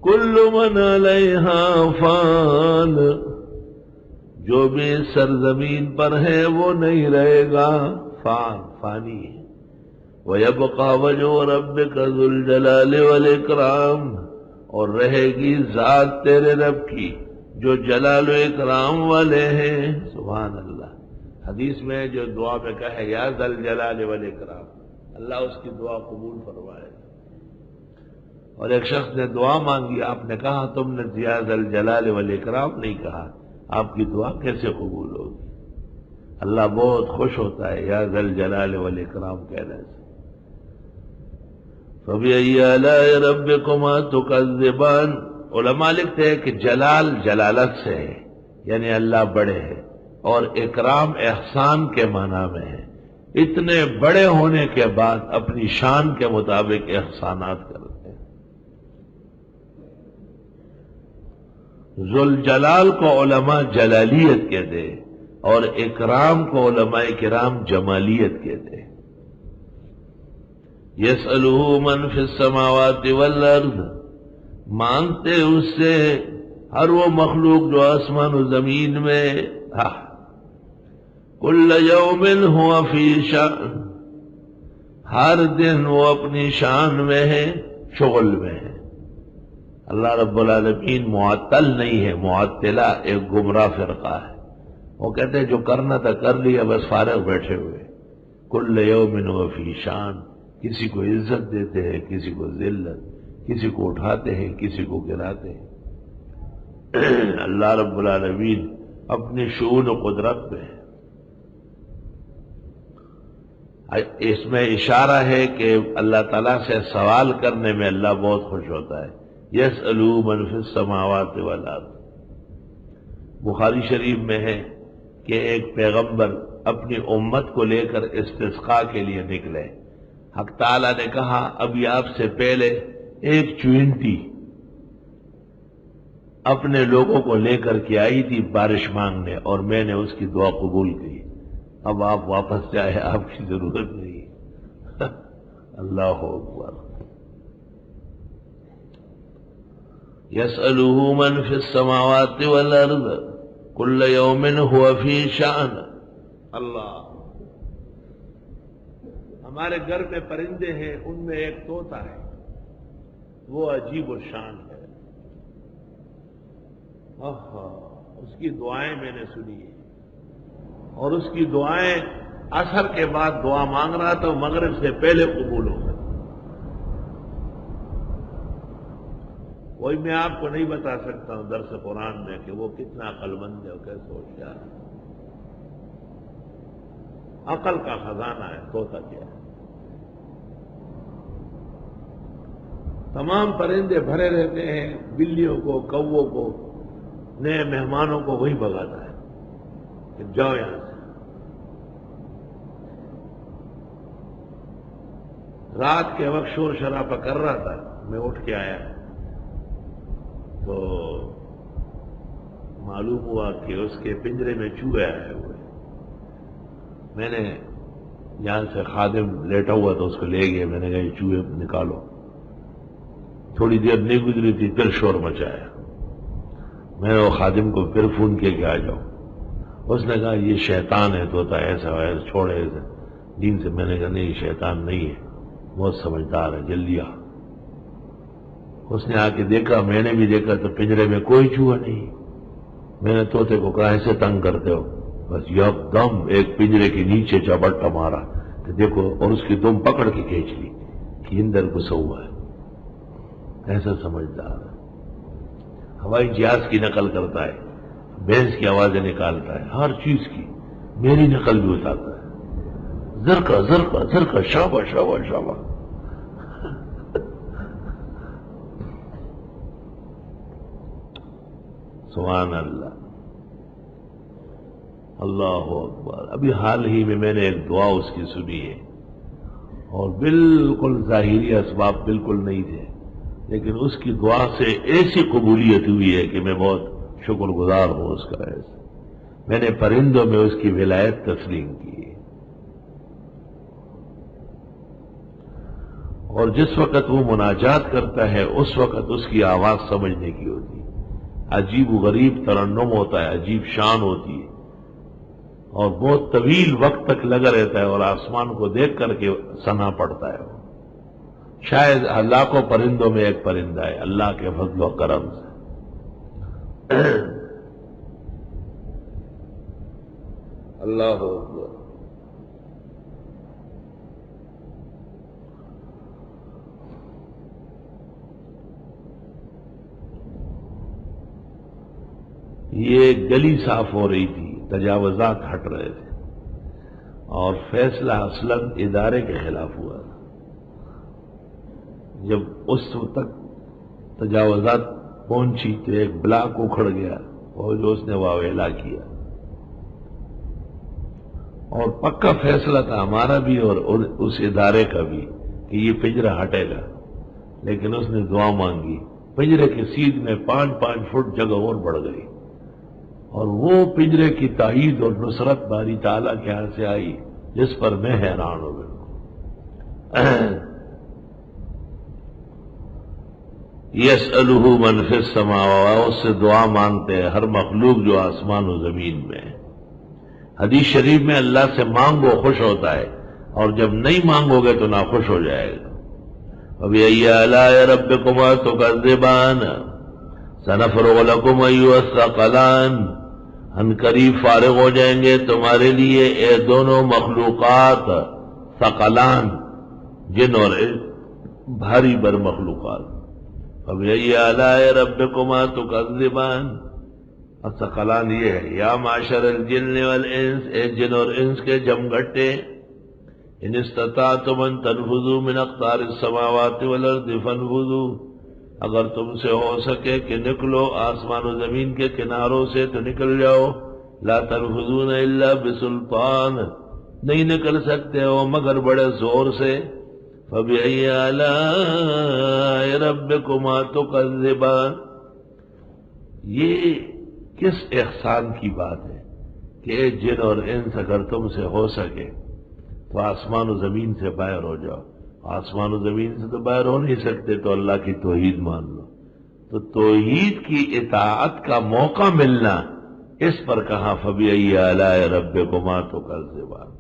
کل من علیہا فان، جو بھی سرزمین پر ہے وہ نہیں رہے گا، فان فانی ہے۔ وَيَبْقَى وَجْهُ رَبِّكَ ذُو الْجَلَالِ وَالْإِكْرَامِ، اور رہے گی ذات تیرے رب کی جو جلال و اکرام والے ہیں۔ سبحان اللہ۔ حدیث میں جو دعا میں کہے یا ذا الجلال والاکرام، اللہ اس کی دعا قبول فرمائے۔ اور ایک شخص نے دعا مانگی، آپ نے کہا تم نے یا ذا الجلال والاکرام نہیں کہا، آپ کی دعا کیسے قبول ہوگی؟ اللہ بہت خوش ہوتا ہے یا ذا الجلال والاکرام کہنے سے۔ فَبِأَيِّ آلَاءِ رَبِّكُمَا تُكَذِّبَانِ، علماء لکھتے ہیں کہ جلال جلالت سے ہے، یعنی اللہ بڑے ہے، اور اکرام احسان کے معنی میں ہے، اتنے بڑے ہونے کے بعد اپنی شان کے مطابق احسانات کرتے ہیں۔ ذوالجلال کو علماء جلالیت کہتے ہیں اور اکرام کو علماء کرام جمالیت کہتے ہیں۔ یسألہ من فی السماوات والارض، مانگتے اس سے ہر وہ مخلوق جو آسمان و زمین میں، کل یوم ہوا فی شأن، ہر دن وہ اپنی شان میں ہے، شغل میں ہے۔ اللہ رب العالمین معطل نہیں ہے، معطلہ ایک گمراہ فرقہ ہے، وہ کہتے ہیں جو کرنا تھا کر لیا، بس فارغ بیٹھے ہوئے۔ کل یوم ہوا فی شأن، کسی کو عزت دیتے ہیں، کسی کو ذلت، کسی کو اٹھاتے ہیں، کسی کو گراتے ہیں۔ اللہ رب العالمین اپنی شؤون و قدرت میں ہے۔ اس میں اشارہ ہے کہ اللہ تعالیٰ سے سوال کرنے میں اللہ بہت خوش ہوتا ہے۔ یسألہ من فی السماوات والارض۔ بخاری شریف میں ہے کہ ایک پیغمبر اپنی امت کو لے کر استسقاء کے لیے نکلے، حق تعالیٰ نے کہا ابھی آپ سے پہلے ایک چوئنٹی اپنے لوگوں کو لے کر کے آئی تھی بارش مانگنے، اور میں نے اس کی دعا قبول کی، اب آپ واپس جائیں، آپ کی ضرورت نہیں۔ اللہ اکبر۔ یسألہ من فی السماوات والارض کل یوم ہوا فی شأن۔ اللہ، ہمارے گھر میں پرندے ہیں، ان میں ایک طوطا ہے، وہ عجیب الشان ہے۔ اس کی دعائیں میں نے سنی ہیں، اور اس کی دعائیں عصر کے بعد دعا مانگ رہا تھا، مغرب سے پہلے قبول ہو گئی۔ وہی میں آپ کو نہیں بتا سکتا ہوں درس قرآن میں کہ وہ کتنا عقل مند ہے اور کیسے ہوشیار ہے۔ عقل کا خزانہ ہے طوطا کیا ہے۔ تمام پرندے بھرے رہتے ہیں، بلیوں کو، کووں کو، نئے مہمانوں کو وہی بھگاتا ہے کہ جاؤ یہاں سے۔ رات کے وقت شور شرابہ کر رہا تھا، میں اٹھ کے آیا تو معلوم ہوا کہ اس کے پنجرے میں چوہے آئے ہوئے۔ میں نے یہاں سے خادم لیٹا ہوا تو اس کو لے گئے، میں نے کہا یہ چوہے نکالو۔ تھوڑی دیر نہیں گزری تھی پھر شور مچایا، میں نے وہ خادم کو پھر فون کیا کہ آ جاؤ۔ اس نے کہا یہ شیطان ہے، طوطا ایسا ہے، چھوڑے ایسا دین سے۔ میں نے کہا نہیں، شیطان نہیں ہے، بہت سمجھدار ہے، جلدی آ۔ اس نے آ کے دیکھا، میں نے بھی دیکھا تو پنجرے میں کوئی چوہا نہیں۔ میں نے طوطے کو کہا ایسے تنگ کرتے ہو؟ بس یک دم ایک پنجرے کے نیچے چپٹا مارا کہ دیکھو، اور اس کی دم پکڑ کے کھینچ لی کہ اندر گھسا ہوا ہے۔ ایسا سمجھدار ہے، ہوائی جہاز کی نقل کرتا ہے، بھینس کی آوازیں نکالتا ہے، ہر چیز کی میری نقل بھی اتارتا ہے۔ زرکا زرکا زرکا، شابا شابا شابا۔ سبحان اللہ، اللہ اکبر۔ ابھی حال ہی میں نے ایک دعا اس کی سنی ہے، اور بالکل ظاہری اسباب بالکل نہیں تھے، لیکن اس کی دعا سے ایسی قبولیت ہوئی ہے کہ میں بہت شکر گزار ہوں اس کا۔ ایسا میں نے پرندوں میں اس کی ولایت تسلیم کی۔ اور جس وقت وہ مناجات کرتا ہے اس وقت اس کی آواز سمجھنے کی ہوتی ہے، عجیب و غریب ترنم ہوتا ہے، عجیب شان ہوتی ہے، اور بہت طویل وقت تک لگا رہتا ہے، اور آسمان کو دیکھ کر کے ثنا پڑتا ہے وہ۔ شاید لاکھوں پرندوں میں ایک پرندہ ہے اللہ کے فضل و کرم سے۔ اللہ اکبر۔ یہ گلی صاف ہو رہی تھی، تجاوزات ہٹ رہے تھے، اور فیصلہ اصلاً ادارے کے خلاف ہوا تھا۔ جب اس تک تجاوزات پہنچی تو ایک بلاک اکھڑ گیا اور جو اس نے واویلا کیا، اور پکا فیصلہ تھا ہمارا بھی اور اس ادارے کا بھی کہ یہ پنجرہ ہٹے گا، لیکن اس نے دعا مانگی، پنجرے کی سیدھ میں 5 فٹ جگہ اور بڑھ گئی، اور وہ پنجرے کی تائید اور نصرت باری تعالیٰ کے ہاں سے آئی جس پر میں حیران ہو گیا۔ یسألہ من فی السماوات، اس سے دعا مانگتے ہیں ہر مخلوق جو آسمان و زمین میں ہے۔ حدیث شریف میں اللہ سے مانگو خوش ہوتا ہے، اور جب نہیں مانگو گے تو ناخوش ہو جائے گا۔ فَبِأَيِّ آلَاءِ رَبِّكُمَا تُكَذِّبَانِ سَنَفْرُغُ لَكُمْ أَيُّهَ الثَّقَلَانِ، ہم قریب فارغ ہو جائیں گے تمہارے لیے اے دونوں مخلوقات، ثقلان جن اور بھاری بر مخلوقات۔ فَبِأَيِّ آلَاءِ رَبِّكُمَا تُكَذِّبَانِ، الثقلان یہ ہے، یا معشر الجن والانس، اے جن اور انس کے جمگٹے، ان استطعتم ان تنفذوا من اقطار السماوات والارض فانفذوا، اگر تم سے ہو سکے کہ نکلو آسمان و زمین کے کناروں سے تو نکل جاؤ، لا تنفذون الا بسلطان، نہیں نکل سکتے ہو مگر بڑے زور سے۔ فَبِأَيِّ آلَاءِ رَبِّكُمَا تُكَذِّبَانِ، یہ کس احسان کی بات ہے کہ اے جن اور انس اگر تم سے ہو سکے تو آسمان و زمین سے باہر ہو جاؤ۔ آسمان و زمین سے تو باہر ہو نہیں سکتے تو اللہ کی توحید مان لو۔ تو توحید کی اطاعت کا موقع ملنا، اس پر کہا فَبِأَيِّ آلَاءِ رَبِّكُمَا تُكَذِّبَانِ۔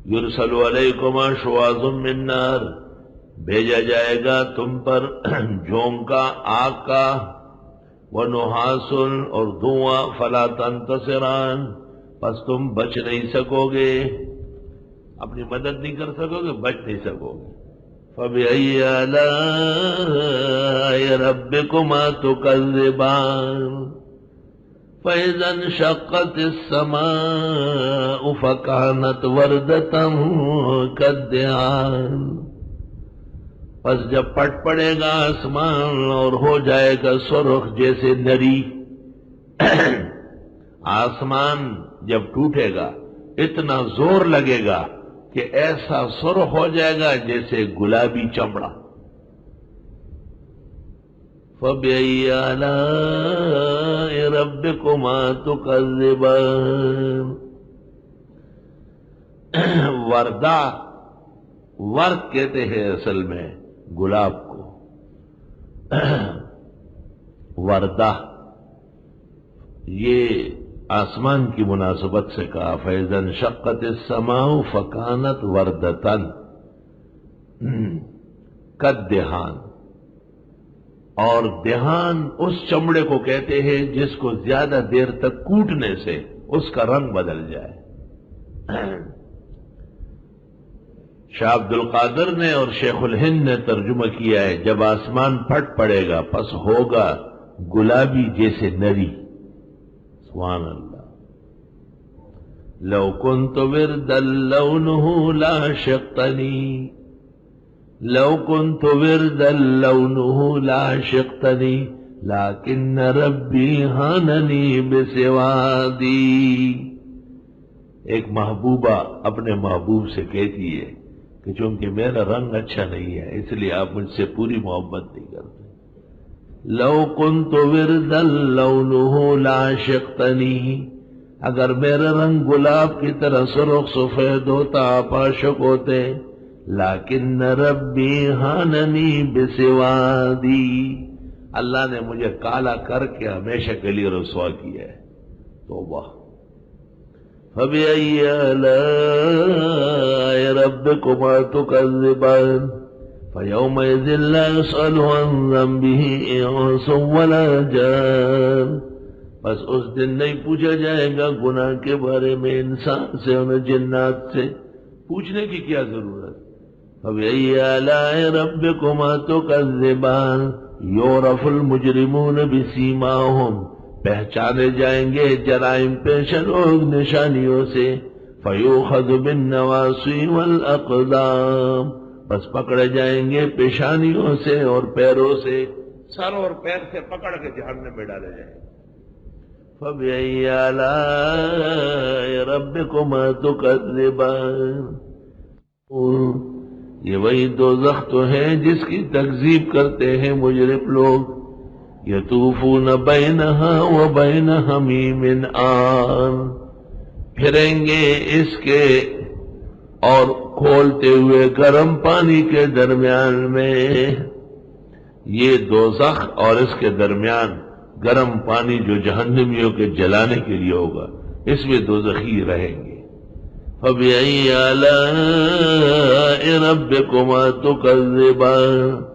یرسل علیکما شواظ من نار، بھیجا جائے گا تم پر جھونک کا، آگ کا، ونحاس اور دھواں، فلا تنتصران، پس تم بچ نہیں سکو گے، اپنی مدد نہیں کر سکو گے، بچ نہیں سکو گے۔ فَبِأَيِّ آلَاءِ رَبِّكُمَا تُكَذِّبَانِ فَإِذَا انشَقَّتِ السَّمَاءُ فَكَانَتْ وَرْدَةً كَالدِّهَانِ، پس جب پٹ پڑے گا آسمان اور ہو جائے گا سرخ جیسے نری، آسمان جب ٹوٹے گا اتنا زور لگے گا کہ ایسا سرخ ہو جائے گا جیسے گلابی چمڑا۔ فَبِأَيِّ آلَاءِ رَبِّكُمَا تُكَذِّبَانِ، وردہ، ورد کہتے ہیں اصل میں گلاب کو، وردہ یہ آسمان کی مناسبت سے کہا، فَإِذَا انشَقَّتِ السَّمَاءُ فَكَانَتْ وَرْدَةً كَالدِّهَانِ، اور دہان اس چمڑے کو کہتے ہیں جس کو زیادہ دیر تک کوٹنے سے اس کا رنگ بدل جائے۔ شاہ عبد القادر نے اور شیخ الہند نے ترجمہ کیا ہے، جب آسمان پھٹ پڑے گا پس ہوگا گلابی جیسے نری۔ سبحان اللہ۔ لو كنت وردا لونه لعشقتني، لو كنت وردا لونه لعشقتني، لكن ربي هانني بسوادي۔ ایک محبوبہ اپنے محبوب سے کہتی ہے کہ چونکہ میرا رنگ اچھا نہیں ہے اس لیے آپ مجھ سے پوری محبت نہیں کرتے۔ لو كنت وردا لونه لعشقتني، اگر میرا رنگ گلاب کی طرح سرخ سفید ہوتا آپ عاشق ہوتے، لیکن ربی ہاننی بسوادی، اللہ نے مجھے کالا کر کے ہمیشہ کے لیے رسوا کیا ہے. توبہ. فَبِأَيِّ آلَاءِ رَبِّكُمَا تُكَذِّبَانِ فَيَوْمَئِذٍ لَا يُسْأَلُ عَنْ ذَنبِهِ إِنسٌ وَلَا جَانٌ، بس اس دن نہیں پوچھا جائے گا گناہ کے بارے میں انسان سے اور جنات سے، پوچھنے کی کیا ضرورت. فَبِأَيِّ آلَاءِ رَبِّكُمَا تُكَذِّبَانِ يُعْرَفُ الْمُجْرِمُونَ بِسِيمَاهُمْ، پہچانے جائیں گے جرائم پیشہ لوگ نشانیوں سے. فَيُؤْخَذُ بِالنَّوَاصِي وَالْأَقْدَامِ، بس پکڑے جائیں گے پیشانیوں سے اور پیروں سے، سر اور پیر سے پکڑ کے جہنم میں ڈالے جائیں گے. فَبِأَيِّ آلَاءِ رَبِّكُمَا تُكَذِّبَانِ، یہ وہی دوزخ تو ہے جس کی تکذیب کرتے ہیں مجرم لوگ. یطوفون بینہا وبین حمیم آن، پھریں گے اس کے اور کھولتے ہوئے گرم پانی کے درمیان میں. یہ دوزخ اور اس کے درمیان گرم پانی جو جہنمیوں کے جلانے کے لیے ہوگا، اس میں دوزخی رہیں گے. فَبِأَيِّ آلَاءِ رَبِّكُمَا تُكَذِّبَانِ،